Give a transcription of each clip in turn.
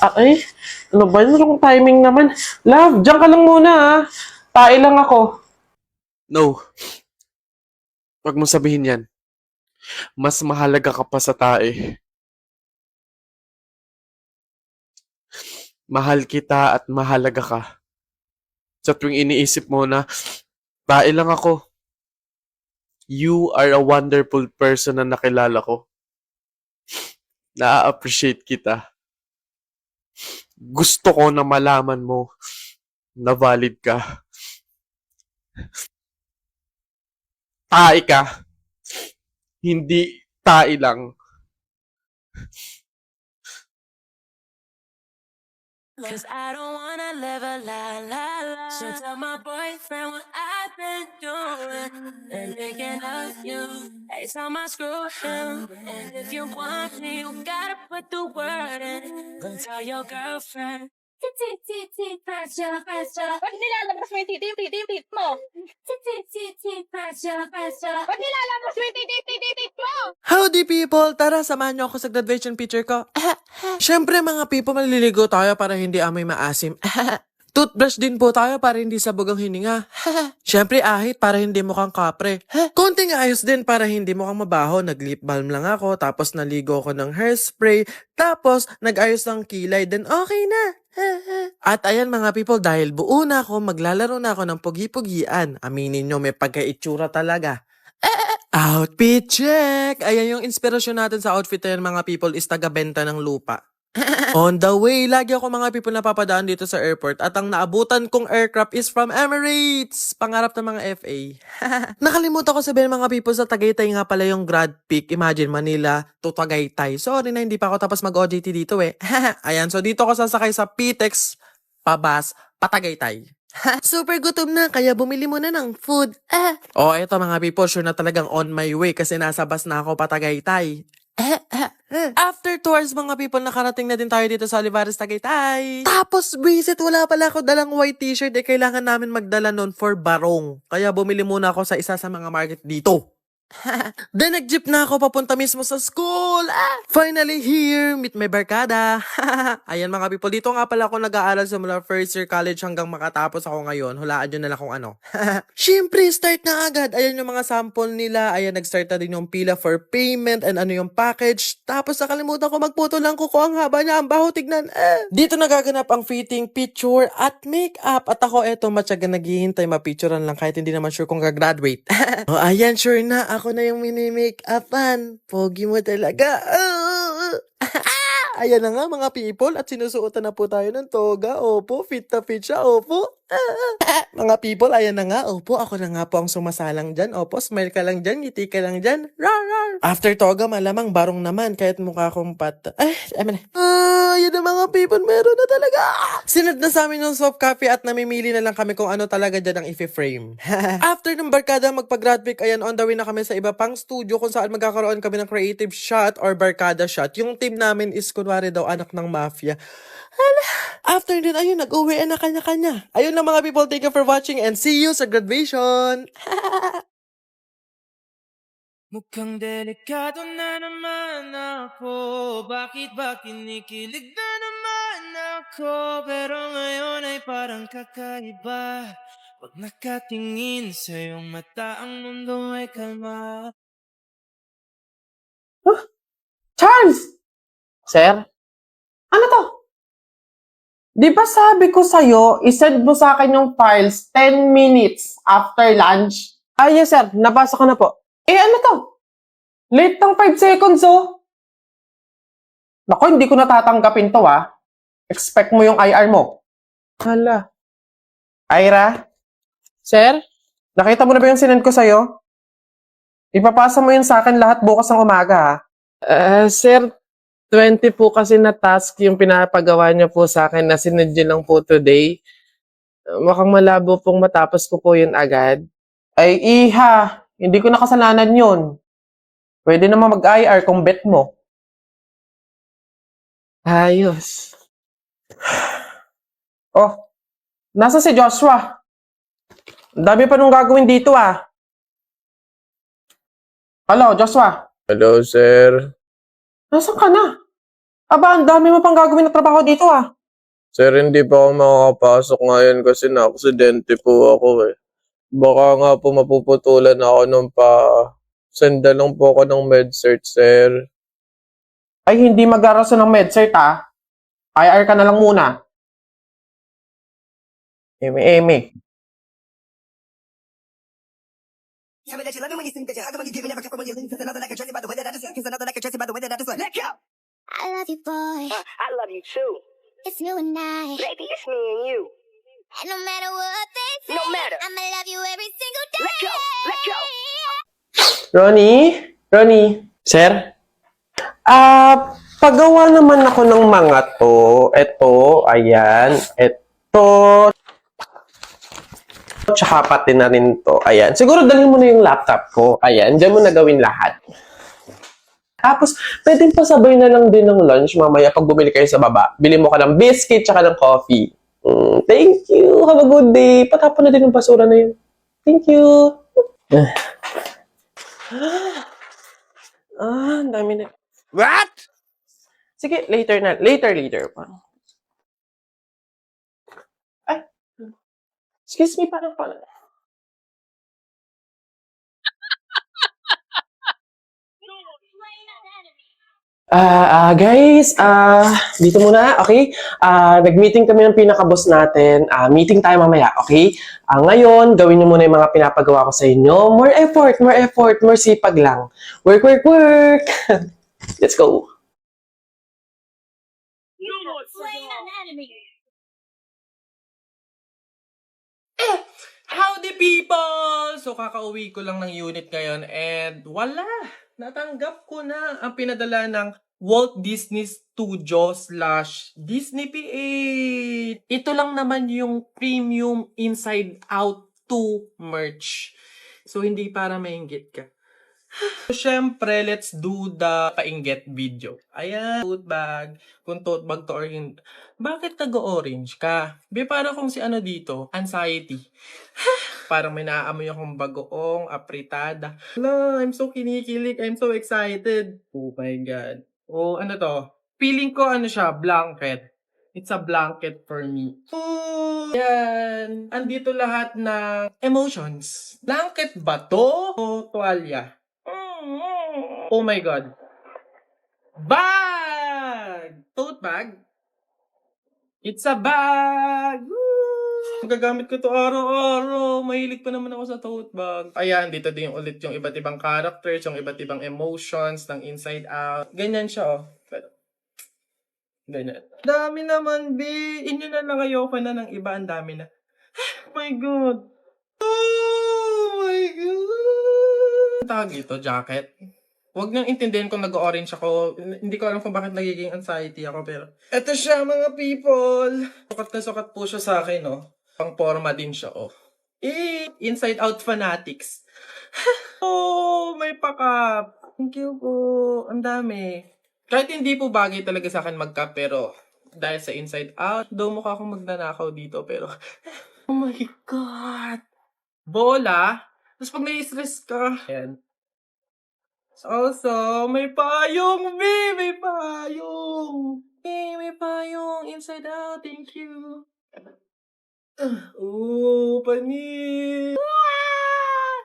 Ay, ano ba yun? Anong timing naman? Love, diyan ka lang muna ah. Tae lang ako. No, wag mo sabihin yan. Mas mahalaga ka pa sa tae. Mahal kita at mahalaga ka. Sa tuwing iniisip mo na, tae lang ako. You are a wonderful person na nakilala ko. Na-appreciate kita. Gusto ko na malaman mo na valid ka. Tae ka. Hindi tae lang. Cause I don't wanna live a la. So tell my boyfriend what I've been doing and thinking of you. Every time I screw him. And if you want me, you gotta put the word in. Go tell your girlfriend. Pressure. Ba't nilalabas mo yung titi? Yung titi mo? Pressure. Ba't nilalabas mo yung titi mo? Howdy people! Tara, samahan niyo ako sa graduation picture ko. Siyempre mga people, maliligo tayo para hindi amoy maasim. Toothbrush din po tayo para hindi sabog ang hininga. Siyempre ahit para hindi mukhang kapre. Konting ayos din para hindi mukhang mabaho. Nag-lip balm lang ako, tapos naligo ko ng hairspray, tapos nag-ayos ng kilay, then okay na. At ayan mga people, dahil buo na ako, maglalaro na ako ng pugi-pugian. Aminin nyo, may pagka-itsura talaga. Outfit check! Ayan yung inspirasyon natin sa outfit na yan mga people is taga-benta ng lupa. On the way, lagi ako mga people napapadaan dito sa airport at ang naabutan kong aircraft is from Emirates! Pangarap ng mga FA. Nakalimutan ko sabihin mga people sa Tagaytay nga pala yung grad peak. Imagine Manila to Tagaytay. Sorry na hindi pa ako tapos mag-OJT dito eh. Ayan, so dito ako sasakay sa PTEX Pabas Patagaytay. Super gutom na, kaya bumili muna ng food. Oh, eto mga people, sure na talagang on my way kasi nasa bus na ako Patagaytay. After 2 hours mga people, nakarating na din tayo dito sa Olivares, Tagaytay. Tapos, visit, wala pala ako dalang white t-shirt. Kailangan namin magdala nun for barong. Kaya bumili muna ako sa isa sa mga market dito. Then nag-jeep na ako papunta mismo sa school. Finally here, meet my barkada. Ayan mga people, dito nga pala ako nag-aaral simula first year college hanggang makatapos ako ngayon. Hulaan nyo na lang kung ano. Siyempre, start na agad. Ayan yung mga sample nila. Ayan, nag-start na din yung pila for payment and ano yung package. Tapos nakalimutan ko magputo lang kuko. Ang haba niya, ang baho tignan. Dito nagaganap ang fitting, picture at makeup. At ako eto matyaga naghihintay mapicturean lang kahit hindi naman sure kung gagraduate. Oh, ayan, sure na. Ako na yung mini-make-upan. Pogi mo talaga. Ayan na nga mga people at sinusuotan na po tayo ng toga. Opo, fit na fit siya. Opo. Mga people, ayan na nga. Opo, ako na nga po ang sumasalang dyan. Opo, smile ka lang dyan, ngiti ka lang dyan. Rar, rar. After toga, malamang barong naman kahit mukha kong pat... Ayan na mga people, meron na talaga. Sinad na sa amin yung soft coffee at namimili na lang kami kung ano talaga dyan ang i-frame. After ng barkada magpag-grad pick, ayan, on the way na kami sa iba pang studio kung saan magkakaroon kami ng creative shot or barkada shot. Yung team namin is kunwari daw anak ng mafia. After din, ayun, nag-uwi na kanya-kanya. Ayun lang mga people, thank you for watching and see you sa graduation. Mukhang delikado na naman ako. Bakit ba kinikilig na naman ako? Pero ngayon ay parang kakaiba. Pag nakatingin sa iyong mata, ang mundo ay kalma. Charles! Sir? Ano to? Di ba sabi ko sa'yo, isend mo sa akin yung files 10 minutes after lunch? Ah, yes sir. Nabasa ko na po. Eh, ano to? Late ng 5 seconds, oh. Naku, hindi ko natatanggapin to, ah. Expect mo yung IR mo. Hala. Ira? Sir? Nakita mo na ba yung sinend ko sa'yo? Ipapasa mo yun sa akin lahat bukas ng umaga, ha? Sir, 20 po kasi na task yung pinapagawa niyo po sa akin na sinend niyo lang po today. Mukhang malabo pong matapos ko po yun agad. Ay, iha. Hindi ko nakasalanan yun. Pwede naman mag-IR kung bet mo. Ayos. Oh, nasa si Joshua? Ang dami pa nung gagawin dito, ah. Hello, Joshua? Hello, sir. Nasaan ka na? Aba, ang dami mo pang gagawin na trabaho dito ah. Sir, hindi pa ako makakapasok ngayon kasi na-aksidente po ako eh. Baka nga po mapuputulan ako ng pa... Senda lang po ako ng med-cert, sir. Ay, hindi mag-araso ng MedCert ah. IR ka na lang muna. Eme. Tell me that you love me when you think that you hug me when you give me never come when you leave. Cause another like a jersey by the way that I just cause another like a jersey by the way that I just let go. I love you, boy. I love you too. It's you and I. Baby, it's me and you. And no matter what they say, No matter. I'ma love you every single day. Let go. Let go. Ronnie? Sir? Pagawa naman ako ng mga to. Ito, ayan. Ito. Tsaka pati na rin to. Ayan. Siguro dalhin mo na yung laptop ko. Ayan. Diyan mo na gawin lahat. Tapos, pwedeng pasabay na lang din ng lunch mamaya pag bumili kayo sa baba. Bili mo ka ng biscuit tsaka ng coffee. Thank you. Have a good day. Patapon na din ng basura na yun. Thank you. Ang dami na. What? Sige, later na. Later pa. Ay. Excuse me, parang. Guys, dito muna, okay? Nag-meeting kami ng pinaka-boss natin. Meeting tayo mamaya, okay? Ngayon, gawin niyo muna yung mga pinapagawa ko sa inyo. More effort, more sipag lang. Work! Let's go. Howdy people! So kakauwi ko lang ng unit ngayon and wala! Natanggap ko na ang pinadala ng Walt Disney Studio / Disney PH. Ito lang naman yung premium Inside Out 2 merch. So hindi para mainggit ka. So, syempre, let's do the painggit video. Ayan, tote bag. Kung tote bag to or hindi. Bakit nag-orange ka? Para kung si ano dito, anxiety. Parang may naaamoy akong bagoong, apritada. Hello, I'm so kinikilig. I'm so excited. Oh my God. Oh, ano to? Feeling ko ano siya, blanket. It's a blanket for me. Oh, yan. Andito lahat ng emotions. Blanket ba to? O tuwalya? Oh my God. Bag! Tote bag? It's a bag! Woo! Gagamit ko to araw-araw. Mahilig pa naman ako sa tote bag. Ayan, dito din ulit yung iba't ibang characters, yung iba't ibang emotions ng Inside Out. Ganyan siya, oh. Ganyan. Dami naman, B. Inyo na lang kayo pa na ng iba. Ang dami na. Oh my God. Oh my God. Ang tawag dito, jacket. Huwag niyong intindihin kung nag-orange ako. Hindi ko alam kung bakit nagiging anxiety ako. Pero, eto siya mga people. Sukat na sukat po siya sa akin, no? Pang forma din siya, oh. Inside Out Fanatics. Oh, may pakap. Thank you po. Ang dami. Kahit hindi po bagay talaga sa akin mag-cup, pero dahil sa Inside Out, daw mukha akong magnanakaw dito, pero, oh my God. Bola. Tapos pag nai-stress ka, ayan. Also, may payong, B! May payong! May payong! Inside Out, thank you! Panis!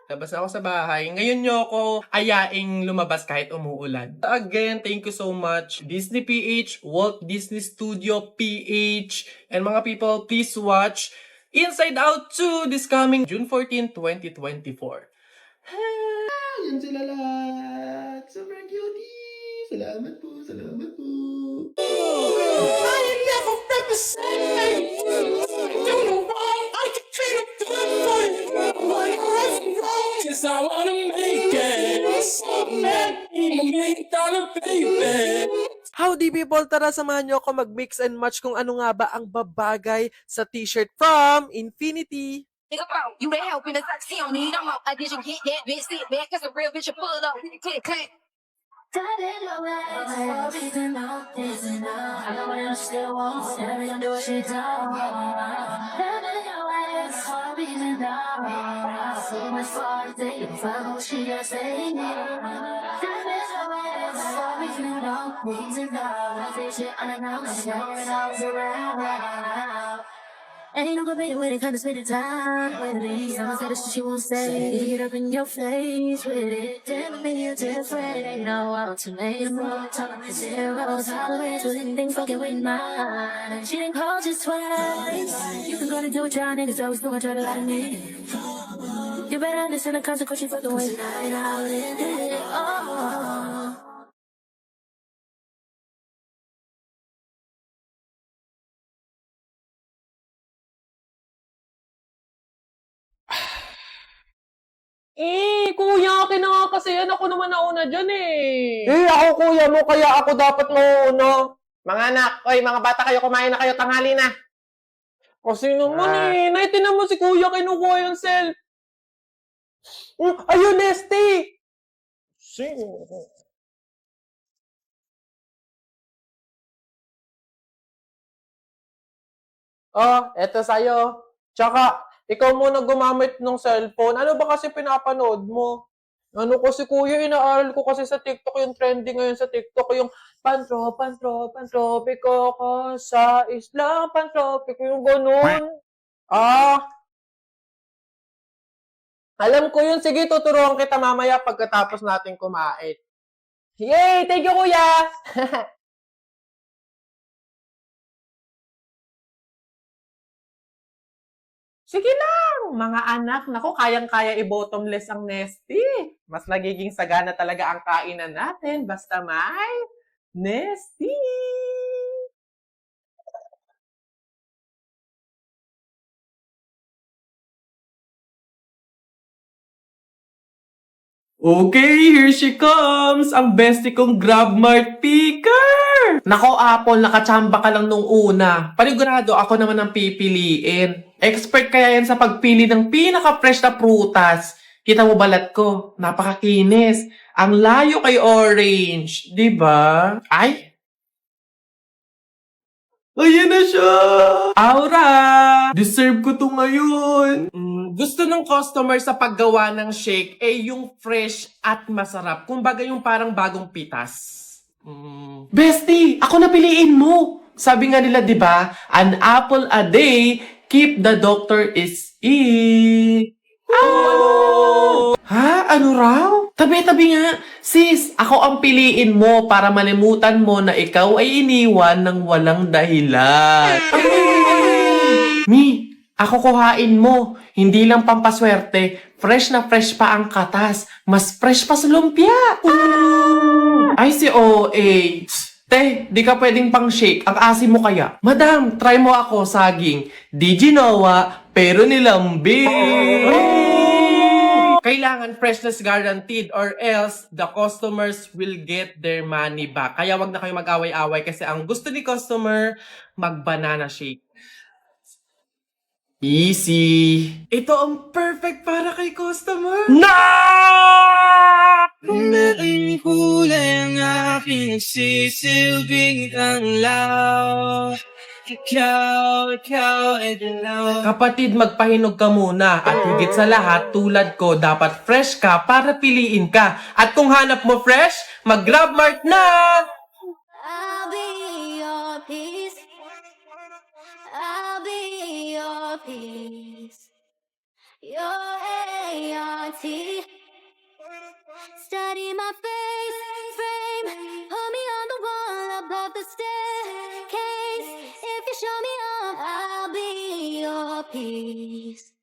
Labas na ako sa bahay. Ngayon nyo ako ayaing lumabas kahit umuulan. Again, thank you so much. Disney PH, Walt Disney Studio PH, and mga people, please watch Inside Out 2 this coming June 14, 2024. Yan sila lahat. Super cutie. Salamat po. I ain't never felt the same. Don't know why I can treat it good for you. Like cause I wanna make it. $1 million, baby. Howdy people! Tara, samahan nyo ako mag-mix and match kung ano nga ba ang babagay sa t-shirt from Infinity. Nigga, bro, you the help in the sex, he don't need no more. I did you get that bitch, sit back, cause a real bitch, you pull up, click, click. and all, things and all. I say shit on and on, and now it all's around. Ain't no debating when it comes to spending time with it. Someone said the shit she won't say. Get up in your face with it. Damn me, you're different. Ain't no ultimatum. Tolerance zero. Tolerance with anything fucking with mine. She didn't call just twice. You can go and do what y'all niggas always do. I try to lie to me. You better understand the consequence. You fucking with night out in it. Oh. Kuya, akin na nga kasi yan. Ako naman nauna dyan ako kuya mo, kaya ako dapat mauna. Mga anak, oy, mga bata kayo, kumain na kayo, tanghali na. Kasi naman naitin mo si kuya, kinukuha yung cell. Ayun, Nesty! Sino? Eto sa'yo. Tsaka, ikaw muna gumamit ng cellphone. Ano ba kasi pinapanood mo? Ano kasi kuya, inaaral ko kasi sa TikTok yung trending ngayon sa TikTok, yung pantropiko ko sa isla, pantropiko yung ganun. Alam ko yun. Sige, tuturuan kita mamaya pagkatapos natin kumain. Yay! Thank you, kuya! Sige lang, mga anak. Naku, kayang-kaya i-bottomless ang Nesty. Mas nagiging sagana talaga ang kainan natin basta may Nesty. Okay, here she comes! Ang bestie kong GrabMart picker! Nako, Apple, nakachamba ka lang nung una. Panigurado, ako naman ang pipiliin. Expert kaya yan sa pagpili ng pinaka-fresh na prutas. Kita mo balat ko, napakakinis. Ang layo kay Orange, di ba? Ay! Ayan na siya! Aura! Deserve ko to ngayon. Gusto ng customer sa paggawa ng shake yung fresh at masarap. Kumbaga yung parang bagong pitas. Bestie, ako na piliin mo. Sabi nga nila, di ba? An apple a day, keep the doctor is it. Oh! Ha? Ano raw? Tabi-tabi nga. Sis, ako ang piliin mo para malimutan mo na ikaw ay iniwan ng walang dahilan. Mi, ako kuhain mo. Hindi lang pampaswerte. Fresh na fresh pa ang katas. Mas fresh pa sa lumpia. Ay, si OA. Te, di ka pwedeng pang shake. Ang asim mo kaya. Madam, try mo ako saging. Di ginawa, pero nilambing. Kailangan freshness guaranteed or else the customers will get their money back. Kaya wag na kayo mag-away-away kasi ang gusto ni customer, mag-banana shake. Easy. Ito ang perfect para kay customer. No! Naging kulang aking sisilbing ang law. Ikaw, idolaw. Kapatid, magpahinog ka muna. At higit sa lahat, tulad ko, dapat fresh ka para piliin ka. At kung hanap mo fresh, mag-GrabMart na! I'll be your peace. I'll be your peace. Your ART. Study my face, frame. Hold me on the wall above the staircase. If you show me up, I'll be your peace.